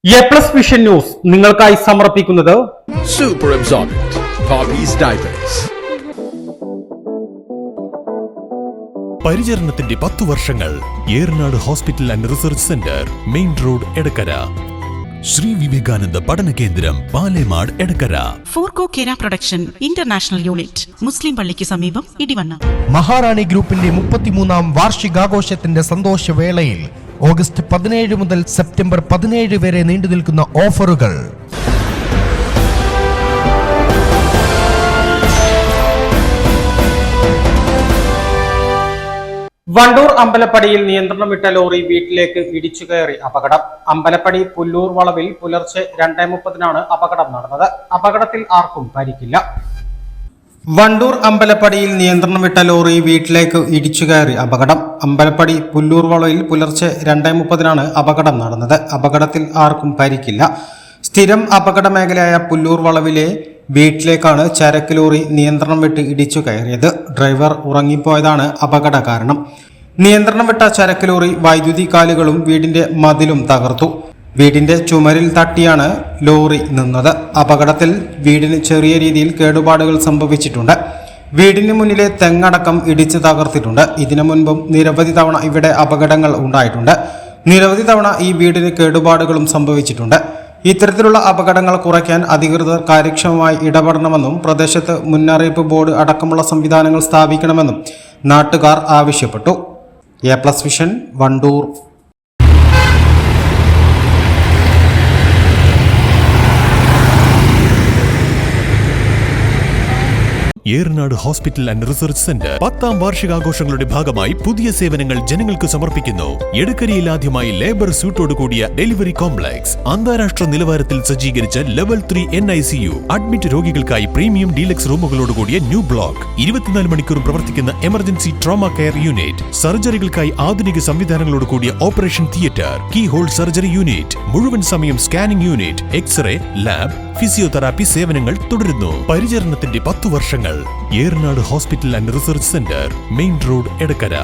A+ vision news നിങ്ങൾക്കായി സമർപ്പിക്കുന്നത് Super Absorbent Poppy's Diapers. പരിചരണത്തിന്റെ 10 വർഷങ്ങൾ Eranad hospital and research centre, main road, Edakkara. Shri Vivekananda പഠന കേന്ദ്രം, പാലേമാട്, എടക്കര. ഫോർകോ കേര പ്രൊഡക്ഷൻ ഇന്റർനാഷണൽ യൂണിറ്റ്, മുസ്ലിം പള്ളിക്ക് സമീപം, ഇടിവണ്ണ. മഹാറാണി ഗ്രൂപ്പിന്റെ 33ാം വാർഷികാഘോഷത്തിന്റെ സന്തോഷവേളയിൽ ഓഗസ്റ്റ് 17 മുതൽ സെപ്റ്റംബർ 17 വരെ നീണ്ടുനിൽക്കുന്ന ഓഫറുകൾ. വണ്ടൂർ അമ്പലപ്പടിയിൽ നിയന്ത്രണം വിട്ട ലോറി വീട്ടിലേക്ക് ഇടിച്ചു കയറി അപകടം. അമ്പലപ്പടി പുല്ലൂർ വളവിൽ പുലർച്ചെ 2:30 അപകടം നടന്നത്. അപകടത്തിൽ ആർക്കും പരിക്കില്ല. വണ്ടൂർ അമ്പലപ്പടിയിൽ നിയന്ത്രണം വിട്ട ലോറി വീട്ടിലേക്ക് ഇടിച്ചു കയറി അപകടം. അമ്പലപ്പടി പുല്ലൂർ വളവിൽ പുലർച്ചെ 2:30 അപകടം നടന്നത്. അപകടത്തിൽ ആർക്കും പരിക്കില്ല. സ്ഥിരം അപകട മേഖലയായ പുല്ലൂർ വളവിലെ വീട്ടിലേക്കാണ് ചരക്ക് ലോറി നിയന്ത്രണം വിട്ട് ഇടിച്ചു കയറിയത്. ഡ്രൈവർ ഉറങ്ങിപ്പോയതാണ് അപകട കാരണം. നിയന്ത്രണം വിട്ട ചരക്ക് ലോറി വൈദ്യുതി കാലുകളും വീടിന്റെ മതിലും തകർത്തു. വീടിന്റെ ചുമരിൽ തട്ടിയാണ് ലോറി നിന്നത്. അപകടത്തിൽ വീടിന് ചെറിയ രീതിയിൽ കേടുപാടുകൾ സംഭവിച്ചിട്ടുണ്ട്. വീടിന് മുന്നിലെ തെങ്ങടക്കം ഇടിച്ച് തകർത്തിട്ടുണ്ട്. ഇതിനു മുൻപും നിരവധി തവണ ഇവിടെ അപകടങ്ങൾ ഉണ്ടായിട്ടുണ്ട്. നിരവധി തവണ ഈ വീടിന് കേടുപാടുകളും സംഭവിച്ചിട്ടുണ്ട്. ഇത്തരത്തിലുള്ള അപകടങ്ങൾ കുറയ്ക്കാൻ അധികൃതർ കാര്യക്ഷമമായി ഇടപെടണമെന്നും പ്രദേശത്ത് മുന്നറിയിപ്പ് ബോർഡ് അടക്കമുള്ള സംവിധാനങ്ങൾ സ്ഥാപിക്കണമെന്നും നാട്ടുകാർ ആവശ്യപ്പെട്ടു. A+ vision, Wandoor. Eranad hospital and research centre 10ാം വാർഷികാഘോഷങ്ങളുടെ ഭാഗമായി പുതിയ സേവനങ്ങൾ ജനങ്ങൾക്ക് സമർപ്പിക്കുന്നു. എടക്കരയിൽ ആദ്യമായി ലേബർ സ്യൂട്ടോട് കൂടിയ ഡെലിവറി കോംപ്ലക്സ്, അന്താരാഷ്ട്ര നിലവാരത്തിൽ സജ്ജീകരിച്ച ലെവൽ 3 NICU, അഡ്മിറ്റ് രോഗികൾക്കായി പ്രീമിയം ഡീലക്സ് റൂമുകളോട് കൂടിയ ന്യൂ ബ്ലോക്ക്, 24 മണിക്കൂർ പ്രവർത്തിക്കുന്ന എമർജൻസി ട്രോമ കെയർ യൂണിറ്റ്, സർജറികൾക്കായി ആധുനിക സംവിധാനങ്ങളോട് കൂടിയ operation theatre, keyhole surgery unit, മുഴുവൻ സമയം scanning unit, X-ray, lab, physiotherapy സേവനങ്ങൾ തുടരുന്നു. പരിചരണത്തിന്റെ 10 വർഷങ്ങൾ. Eranad hospital and research centre, main road, Edakkara.